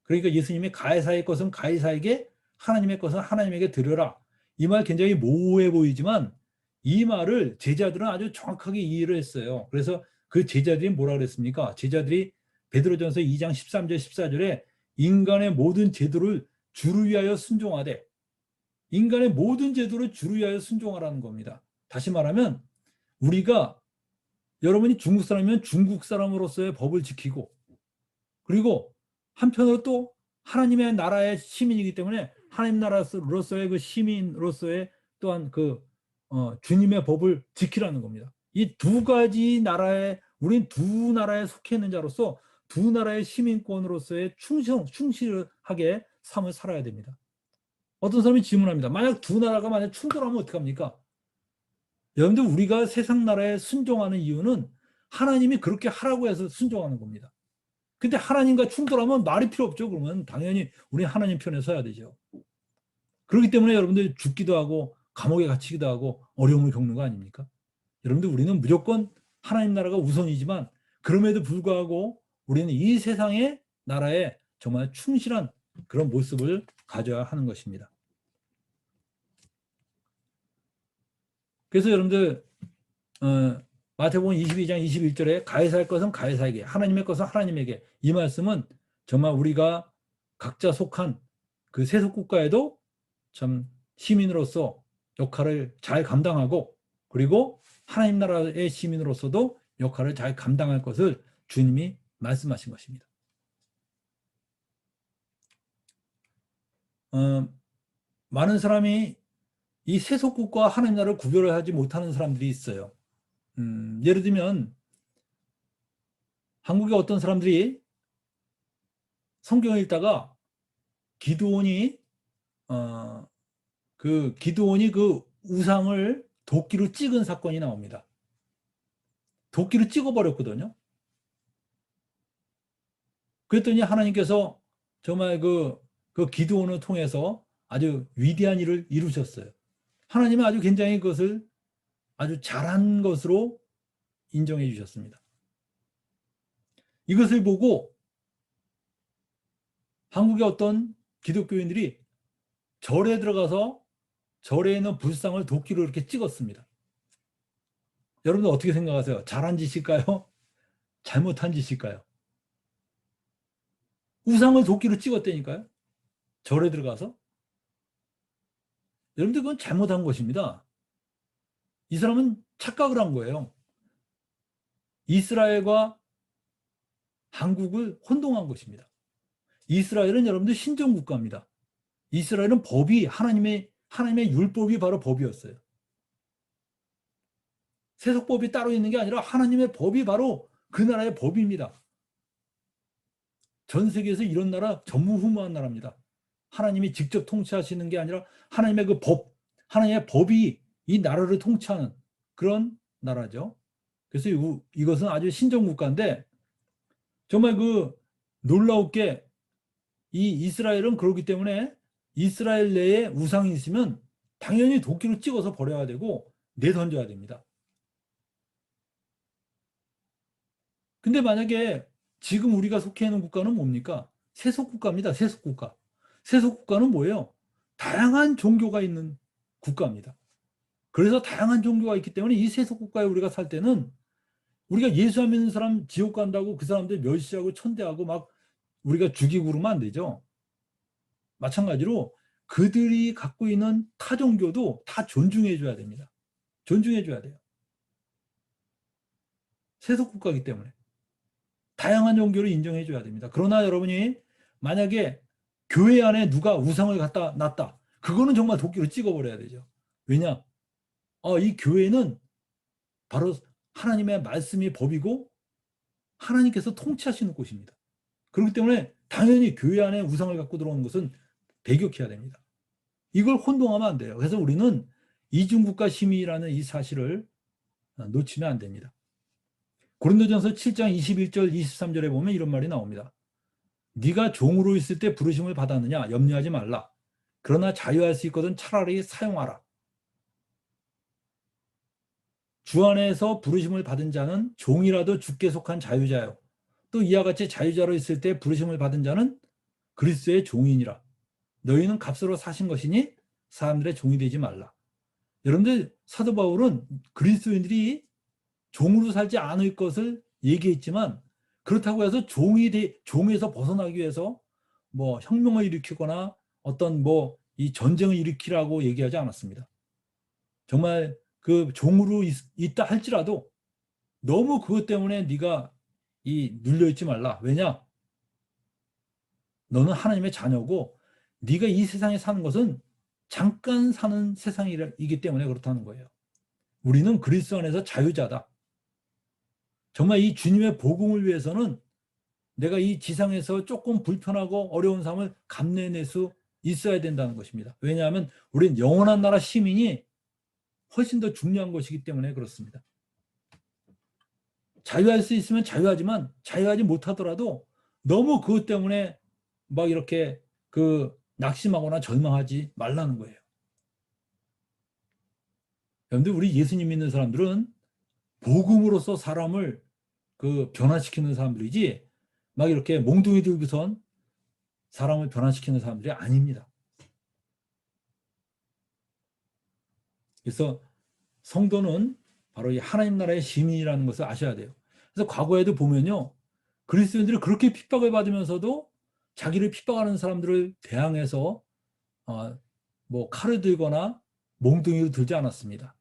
[SPEAKER 1] 그러니까 예수님이 가이사의 것은 가이사에게, 하나님의 것은 하나님에게 드려라. 이 말 굉장히 모호해 보이지만 이 말을 제자들은 아주 정확하게 이해를 했어요. 그래서 그 제자들이 뭐라 그랬습니까? 제자들이 베드로전서 2장 13절 14절에 인간의 모든 제도를 주를 위하여 순종하되, 인간의 모든 제도를 주를 위하여 순종하라는 겁니다. 다시 말하면 우리가, 여러분이 중국 사람이면 중국 사람으로서의 법을 지키고, 그리고 한편으로 또 하나님의 나라의 시민이기 때문에 하나님 나라로서의 그 시민으로서의 또한 주님의 법을 지키라는 겁니다. 이 두 가지 나라에, 우린 두 나라에 속해 있는 자로서 두 나라의 시민권으로서의 충실하게 삶을 살아야 됩니다. 어떤 사람이 질문합니다. 만약 두 나라가 충돌하면 어떡합니까? 여러분들, 우리가 세상 나라에 순종하는 이유는 하나님이 그렇게 하라고 해서 순종하는 겁니다. 근데 하나님과 충돌하면 말이 필요 없죠. 그러면 당연히 우리 하나님 편에 서야 되죠. 그렇기 때문에 여러분들 죽기도 하고 감옥에 갇히기도 하고 어려움을 겪는 거 아닙니까? 여러분들, 우리는 무조건 하나님 나라가 우선이지만 그럼에도 불구하고 우리는 이 세상의 나라에 정말 충실한 그런 모습을 가져야 하는 것입니다. 그래서 여러분들, 마태복음 22장 21절에 가이사의 것은 가이사에게, 하나님의 것은 하나님에게, 이 말씀은 정말 우리가 각자 속한 그 세속국가에도 참 시민으로서 역할을 잘 감당하고, 그리고 하나님 나라의 시민으로서도 역할을 잘 감당할 것을 주님이 말씀하신 것입니다. 많은 사람이 이 세속국가와 하나님 나라를 구별을 하지 못하는 사람들이 있어요. 예를 들면 한국의 어떤 사람들이 성경을 읽다가 기드온이 그 우상을 도끼로 찍은 사건이 나옵니다. 도끼로 찍어버렸거든요. 그랬더니 하나님께서 정말 그 기드온을 통해서 아주 위대한 일을 이루셨어요. 하나님은 아주 굉장히 그것을 아주 잘한 것으로 인정해 주셨습니다. 이것을 보고 한국의 어떤 기독교인들이 절에 들어가서 절에 있는 불상을 도끼로 이렇게 찍었습니다. 여러분들 어떻게 생각하세요? 잘한 짓일까요? 잘못한 짓일까요? 우상을 도끼로 찍었다니까요? 절에 들어가서. 여러분들, 그건 잘못한 것입니다. 이 사람은 착각을 한 거예요. 이스라엘과 한국을 혼동한 것입니다. 이스라엘은 여러분들 신정국가입니다. 이스라엘은 법이 하나님의 율법이 바로 법이었어요. 세속법이 따로 있는 게 아니라 하나님의 법이 바로 그 나라의 법입니다. 전 세계에서 이런 나라 전무후무한 나라입니다. 하나님이 직접 통치하시는 게 아니라 하나님의 그 법, 하나님의 법이 이 나라를 통치하는 그런 나라죠. 그래서 이것은 아주 신정국가인데 정말 그 놀라웠게 이 이스라엘은 그렇기 때문에 이스라엘 내에 우상이 있으면 당연히 도끼로 찍어서 버려야 되고 내던져야 됩니다. 근데 만약에 지금 우리가 속해 있는 국가는 뭡니까? 세속국가입니다. 세속국가. 세속국가는 뭐예요? 다양한 종교가 있는 국가입니다. 그래서 다양한 종교가 있기 때문에 이 세속국가에 우리가 살 때는 우리가 예수 안 믿는 사람 지옥 간다고 그 사람들 멸시하고 천대하고 막 우리가 죽이고 그러면 안 되죠. 마찬가지로 그들이 갖고 있는 타 종교도 다 존중해 줘야 됩니다. 존중해 줘야 돼요. 세속국가이기 때문에. 다양한 종교를 인정해 줘야 됩니다. 그러나 여러분이 만약에 교회 안에 누가 우상을 갖다 놨다. 그거는 정말 도끼로 찍어버려야 되죠. 왜냐? 이 교회는 바로 하나님의 말씀이 법이고 하나님께서 통치하시는 곳입니다. 그렇기 때문에 당연히 교회 안에 우상을 갖고 들어오는 것은 배격해야 됩니다. 이걸 혼동하면 안 돼요. 그래서 우리는 이중국가 심의라는 이 사실을 놓치면 안 됩니다. 고린도전서 7장 21절 23절에 보면 이런 말이 나옵니다. 네가 종으로 있을 때 부르심을 받았느냐? 염려하지 말라. 그러나 자유할 수 있거든 차라리 사용하라. 주 안에서 부르심을 받은 자는 종이라도 주께 속한 자유자요. 또 이와 같이 자유자로 있을 때 부르심을 받은 자는 그리스도의 종이니라. 너희는 값으로 사신 것이니 사람들의 종이 되지 말라. 여러분들 사도 바울은 그리스도인들이 종으로 살지 않을 것을 얘기했지만 그렇다고 해서 종에서 벗어나기 위해서 뭐 혁명을 일으키거나 어떤 뭐 이 전쟁을 일으키라고 얘기하지 않았습니다. 정말 그 종으로 있다 할지라도 너무 그것 때문에 네가 눌려있지 말라. 왜냐? 너는 하나님의 자녀고 네가 이 세상에 사는 것은 잠깐 사는 세상이기 때문에 그렇다는 거예요. 우리는 그리스도 안에서 자유자다. 정말 이 주님의 복음을 위해서는 내가 이 지상에서 조금 불편하고 어려운 삶을 감내낼 수 있어야 된다는 것입니다. 왜냐하면 우리는 영원한 나라 시민이 훨씬 더 중요한 것이기 때문에 그렇습니다. 자유할 수 있으면 자유하지만 자유하지 못하더라도 너무 그것 때문에 막 이렇게 낙심하거나 절망하지 말라는 거예요. 여러분들 우리 예수님 믿는 사람들은 복음으로써 사람을 변화시키는 사람들이지 막 이렇게 몽둥이 들고선 사람을 변화시키는 사람들이 아닙니다. 그래서 성도는 바로 이 하나님 나라의 시민이라는 것을 아셔야 돼요. 그래서 과거에도 보면요. 그리스도인들이 그렇게 핍박을 받으면서도 자기를 핍박하는 사람들을 대항해서 뭐 칼을 들거나 몽둥이를 들지 않았습니다.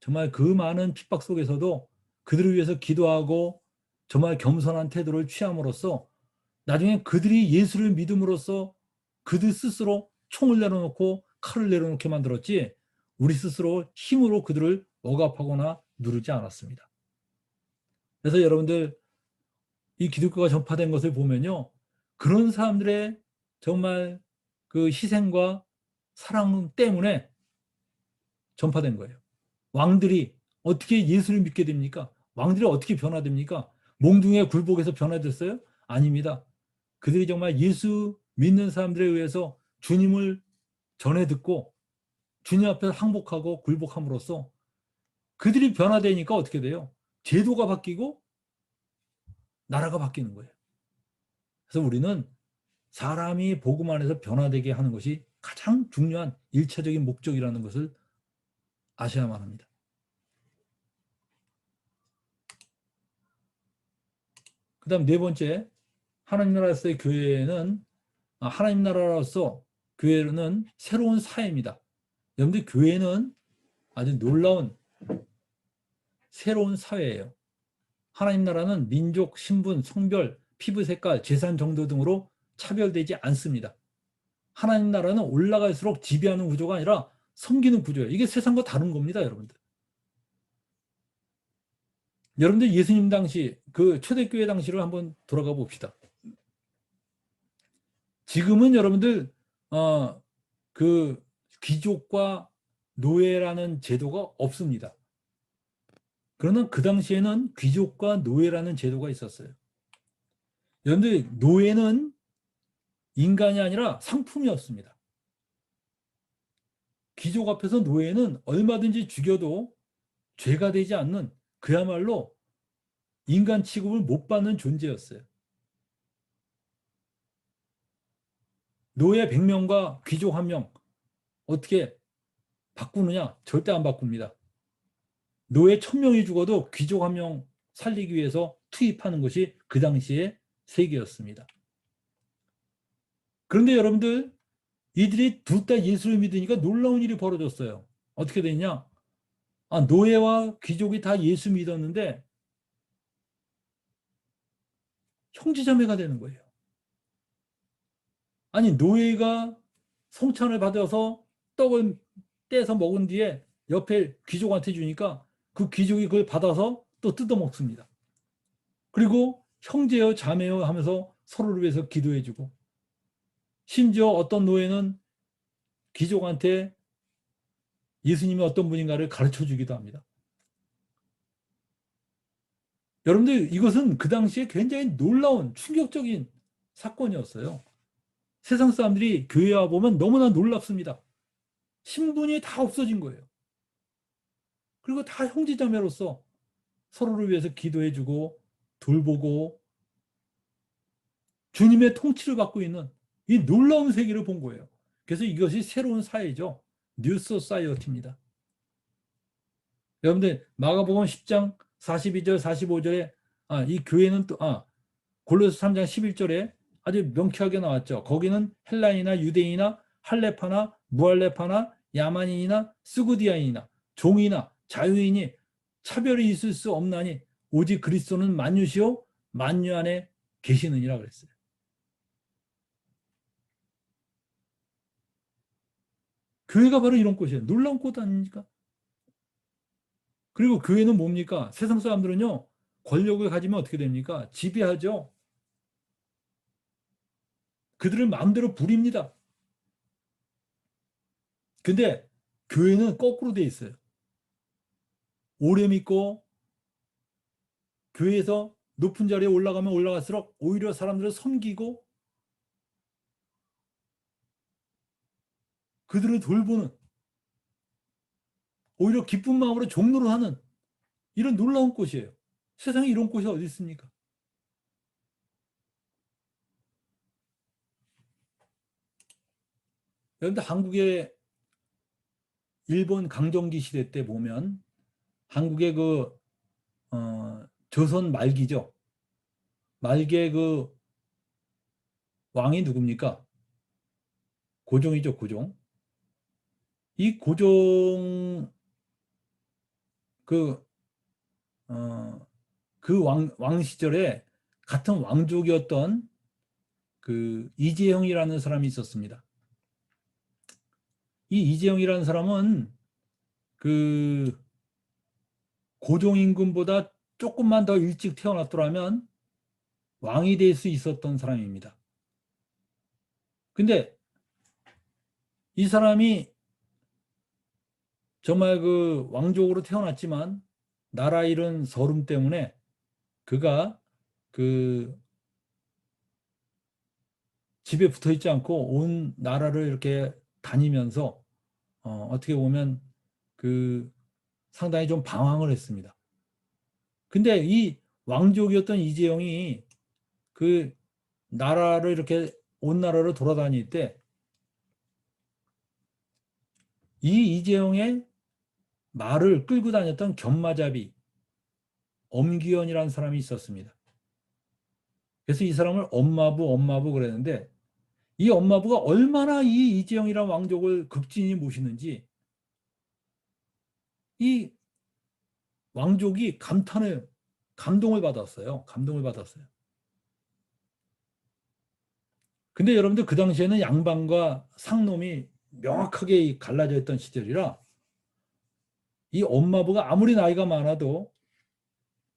[SPEAKER 1] 정말 그 많은 핍박 속에서도 그들을 위해서 기도하고 정말 겸손한 태도를 취함으로써 나중에 그들이 예수를 믿음으로써 그들 스스로 총을 내려놓고 칼을 내려놓게 만들었지 우리 스스로 힘으로 그들을 억압하거나 누르지 않았습니다. 그래서 여러분들 이 기독교가 전파된 것을 보면요. 그런 사람들의 정말 그 희생과 사랑 때문에 전파된 거예요. 왕들이 어떻게 예수를 믿게 됩니까? 왕들이 어떻게 변화됩니까? 몽둥이의 굴복에서 변화됐어요? 아닙니다. 그들이 정말 예수 믿는 사람들에 의해서 주님을 전해 듣고 주님 앞에서 항복하고 굴복함으로써 그들이 변화되니까 어떻게 돼요? 제도가 바뀌고 나라가 바뀌는 거예요. 그래서 우리는 사람이 복음 안에서 변화되게 하는 것이 가장 중요한 일차적인 목적이라는 것을 아셔야만 합니다. 그 다음 네 번째, 하나님 나라에서의 교회는 하나님 나라로서 교회는 새로운 사회입니다. 여러분들 교회는 아주 놀라운 새로운 사회예요. 하나님 나라는 민족, 신분, 성별, 피부 색깔, 재산 정도 등으로 차별되지 않습니다. 하나님 나라는 올라갈수록 지배하는 구조가 아니라 섬기는 구조예요. 이게 세상과 다른 겁니다, 여러분들. 여러분들 예수님 당시 그 초대교회 당시를 한번 돌아가 봅시다. 지금은 여러분들 그 귀족과 노예라는 제도가 없습니다. 그러나 그 당시에는 귀족과 노예라는 제도가 있었어요. 여러분들 노예는 인간이 아니라 상품이었습니다. 귀족 앞에서 노예는 얼마든지 죽여도 죄가 되지 않는 그야말로 인간 취급을 못 받는 존재였어요. 노예 100명과 귀족 1명 어떻게 바꾸느냐? 절대 안 바꿉니다. 노예 1000명이 죽어도 귀족 1명 살리기 위해서 투입하는 것이 그 당시의 세계였습니다. 그런데 여러분들 이들이 둘 다 예수를 믿으니까 놀라운 일이 벌어졌어요. 어떻게 됐냐? 노예와 귀족이 다 예수 믿었는데 형제자매가 되는 거예요. 아니 노예가 성찬을 받아서 떡을 떼서 먹은 뒤에 옆에 귀족한테 주니까 그 귀족이 그걸 받아서 또 뜯어 먹습니다. 그리고 형제여 자매여 하면서 서로를 위해서 기도해주고, 심지어 어떤 노예는 귀족한테 예수님이 어떤 분인가를 가르쳐 주기도 합니다. 여러분들 이것은 그 당시에 굉장히 놀라운 충격적인 사건이었어요. 세상 사람들이 교회 와 보면 너무나 놀랍습니다. 신분이 다 없어진 거예요. 그리고 다 형제자매로서 서로를 위해서 기도해주고 돌보고 주님의 통치를 받고 있는 이 놀라운 세계를 본 거예요. 그래서 이것이 새로운 사회죠. 뉴 소사이어티입니다. 여러분들 마가복음 10장 42절 45절에 이 교회는 또 골로새 3장 11절에 아주 명쾌하게 나왔죠. 거기는 헬라인이나 유대인이나 할레파나 무할레파나 야만인이나 스구디아인이나 종이나 자유인이 차별이 있을 수 없나니 오직 그리스도는 만유시요 만유 안에 계시느니라 그랬어요. 교회가 바로 이런 곳이에요. 놀라운 곳 아닙니까? 그리고 교회는 뭡니까? 세상 사람들은요, 권력을 가지면 어떻게 됩니까? 지배하죠. 그들을 마음대로 부립니다. 근데 교회는 거꾸로 돼 있어요. 오래 믿고 교회에서 높은 자리에 올라가면 올라갈수록 오히려 사람들을 섬기고 그들을 돌보는, 오히려 기쁜 마음으로 종로를 하는 이런 놀라운 곳이에요. 세상에 이런 곳이 어디 있습니까? 여러분들 한국의 일본 강점기 시대 때 보면 한국의 조선 말기죠. 말기의 그 왕이 누굽니까? 고종이죠, 고종. 이 고종 그, 왕 시절에 같은 왕족이었던 그 이재형이라는 사람이 있었습니다. 이 이재형이라는 사람은 그 고종 임금보다 조금만 더 일찍 태어났더라면 왕이 될 수 있었던 사람입니다. 근데 이 사람이 정말 그 왕족으로 태어났지만 나라 잃은 서름 때문에 그가 그 집에 붙어 있지 않고 온 나라를 이렇게 다니면서 어떻게 보면 그 상당히 좀 방황을 했습니다. 근데 이 왕족이었던 이재용이 그 나라를 이렇게 온 나라를 돌아다닐 때 이 이재용의 말을 끌고 다녔던 견마잡이 엄기현이라는 사람이 있었습니다. 그래서 이 사람을 엄마부 그랬는데 이 엄마부가 얼마나 이 이재용이라는 왕족을 극진히 모시는지 이 왕족이 감동을 받았어요. 감동을 받았어요. 근데 여러분들 그 당시에는 양반과 상놈이 명확하게 갈라져 있던 시절이라 이 엄마부가 아무리 나이가 많아도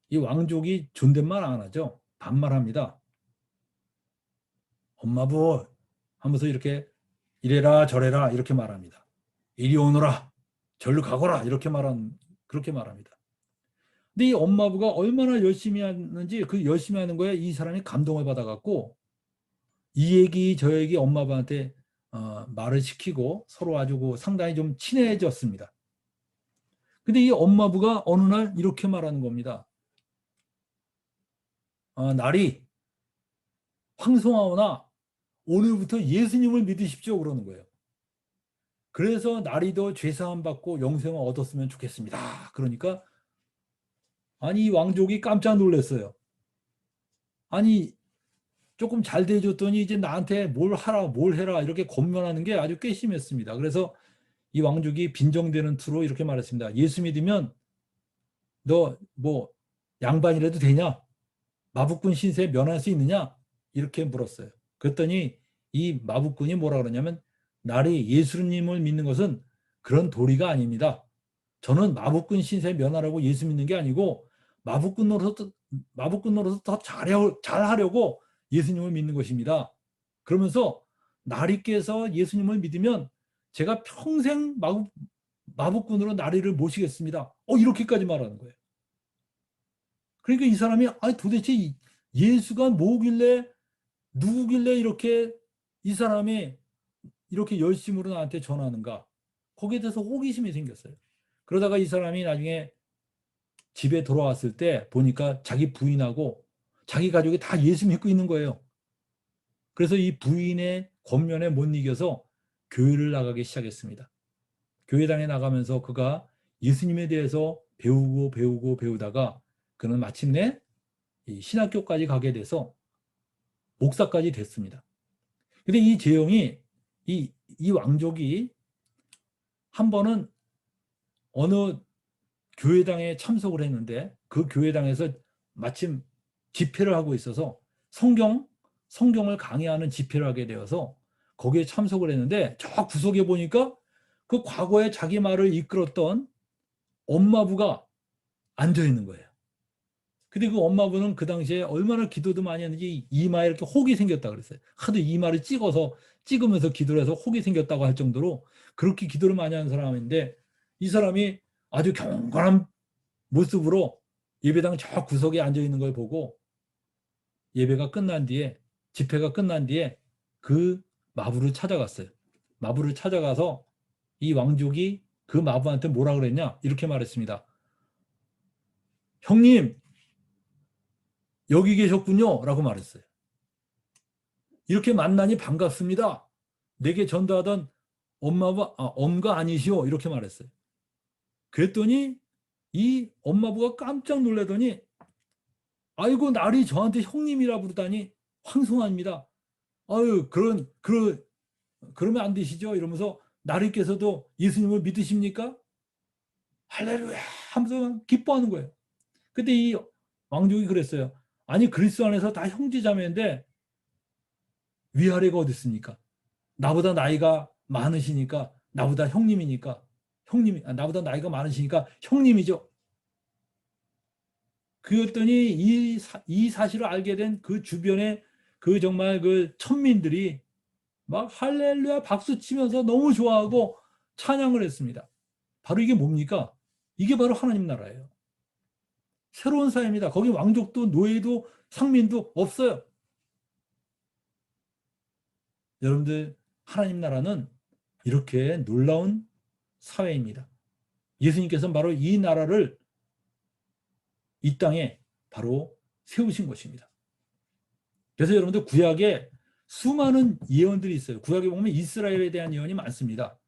[SPEAKER 1] 이 왕족이 존댓말 안 하죠. 반말합니다. 엄마부 하면서 이렇게 이래라 저래라 이렇게 말합니다. 이리 오너라 절로 가거라 이렇게 그렇게 말합니다. 근데 이 엄마부가 얼마나 열심히 하는지 그 열심히 하는 거에 이 사람이 감동을 받아갖고 이 얘기 저 얘기 엄마부한테 말을 시키고 서로 아주 상당히 좀 친해졌습니다. 근데 이 엄마부가 어느 날 이렇게 말하는 겁니다. 날이 황송하오나 오늘부터 예수님을 믿으십시오 그러는 거예요. 그래서 날이도 죄사함 받고 영생을 얻었으면 좋겠습니다. 그러니까 아니 이 왕족이 깜짝 놀랐어요. 아니 조금 잘 대해줬더니 이제 나한테 뭘 하라 뭘 해라 이렇게 권면하는 게 아주 꽤 심했습니다. 그래서 이 왕족이 빈정대는 투로 이렇게 말했습니다. 예수 믿으면 너 뭐 양반이라도 되냐? 마부꾼 신세에 면할 수 있느냐? 이렇게 물었어요. 그랬더니 이 마부꾼이 뭐라 그러냐면 날이 예수님을 믿는 것은 그런 도리가 아닙니다. 저는 마부꾼 신세에 면하라고 예수 믿는 게 아니고 마부꾼으로서 더 잘하려고 예수님을 믿는 것입니다. 그러면서 나리께서 예수님을 믿으면 제가 평생 마부꾼으로 나리를 모시겠습니다. 이렇게까지 말하는 거예요. 그러니까 이 사람이 아니 도대체 예수가 뭐길래 누구길래 이렇게 이 사람이 이렇게 열심으로 나한테 전하는가? 거기에 대해서 호기심이 생겼어요. 그러다가 이 사람이 나중에 집에 돌아왔을 때 보니까 자기 부인하고 자기 가족이 다 예수 믿고 있는 거예요. 그래서 이 부인의 권면에 못 이겨서 교회를 나가기 시작했습니다. 교회당에 나가면서 그가 예수님에 대해서 배우다가 그는 마침내 이 신학교까지 가게 돼서 목사까지 됐습니다. 근데 이 재용이 이 왕족이 한 번은 어느 교회당에 참석을 했는데 그 교회당에서 마침 집회를 하고 있어서 성경을 강의하는 집회를 하게 되어서 거기에 참석을 했는데 저 구석에 보니까 그 과거에 자기 말을 이끌었던 엄마부가 앉아 있는 거예요. 근데 그 엄마부는 그 당시에 얼마나 기도도 많이 했는지 이마에 이렇게 혹이 생겼다 그랬어요. 하도 이마를 찍으면서 기도를 해서 혹이 생겼다고 할 정도로 그렇게 기도를 많이 하는 사람인데 이 사람이 아주 경건한 모습으로 예배당 저 구석에 앉아 있는 걸 보고 집회가 끝난 뒤에 그 마부를 찾아갔어요. 마부를 찾아가서 이 왕족이 그 마부한테 뭐라 그랬냐? 이렇게 말했습니다. 형님, 여기 계셨군요. 라고 말했어요. 이렇게 만나니 반갑습니다. 내게 전도하던 엄가 아니시오. 이렇게 말했어요. 그랬더니 이 엄마부가 깜짝 놀라더니 아이고 날이 저한테 형님이라 부르다니 황송합니다. 아유 그러면 안 되시죠? 이러면서 나리께서도 예수님을 믿으십니까? 할렐루야 하면서 기뻐하는 거예요. 근데 이 왕족이 그랬어요. 아니 그리스도 안에서 다 형제자매인데 위아래가 어디 있습니까? 나보다 나이가 많으시니까 나보다 형님이니까 나보다 나이가 많으시니까 형님이죠. 그랬더니 이 사실을 알게 된 그 주변에 그 정말 그 천민들이 막 할렐루야 박수 치면서 너무 좋아하고 찬양을 했습니다. 바로 이게 뭡니까? 이게 바로 하나님 나라예요. 새로운 사회입니다. 거기 왕족도 노예도 상민도 없어요. 여러분들 하나님 나라는 이렇게 놀라운 사회입니다. 예수님께서는 바로 이 나라를 이 땅에 바로 세우신 것입니다. 그래서 여러분들 구약에 수많은 예언들이 있어요. 구약에 보면 이스라엘에 대한 예언이 많습니다.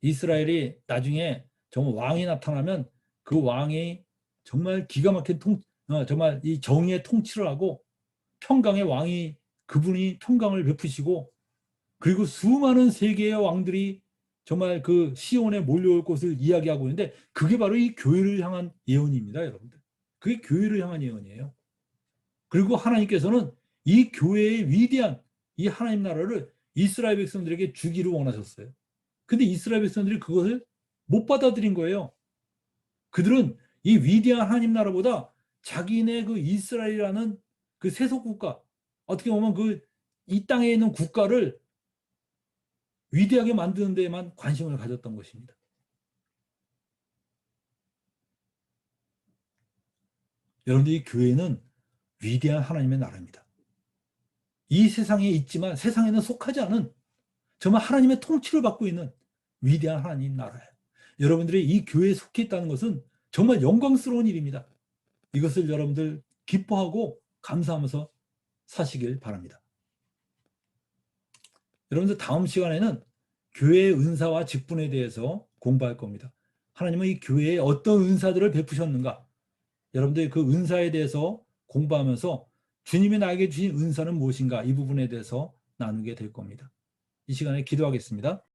[SPEAKER 1] 이스라엘이 나중에 정말 왕이 나타나면 그 왕이 정말 기가 막힌 정말 이 정의의 통치를 하고 평강의 왕이 그분이 평강을 베푸시고 그리고 수많은 세계의 왕들이 정말 그 시온에 몰려올 것을 이야기하고 있는데 그게 바로 이 교회를 향한 예언입니다, 여러분들. 그게 교회를 향한 예언이에요. 그리고 하나님께서는 이 교회의 위대한 이 하나님 나라를 이스라엘 백성들에게 주기를 원하셨어요. 근데 이스라엘 백성들이 그것을 못 받아들인 거예요. 그들은 이 위대한 하나님 나라보다 자기네 그 이스라엘이라는 그 세속 국가, 어떻게 보면 그 이 땅에 있는 국가를 위대하게 만드는 데에만 관심을 가졌던 것입니다. 여러분들, 이 교회는 위대한 하나님의 나라입니다. 이 세상에 있지만 세상에는 속하지 않은, 정말 하나님의 통치를 받고 있는 위대한 하나님 나라예요. 여러분들이 이 교회에 속해 있다는 것은 정말 영광스러운 일입니다. 이것을 여러분들 기뻐하고 감사하면서 사시길 바랍니다. 여러분들, 다음 시간에는 교회의 은사와 직분에 대해서 공부할 겁니다. 하나님은 이 교회에 어떤 은사들을 베푸셨는가, 여러분들이 그 은사에 대해서 공부하면서 주님이 나에게 주신 은사는 무엇인가, 이 부분에 대해서 나누게 될 겁니다. 이 시간에 기도하겠습니다.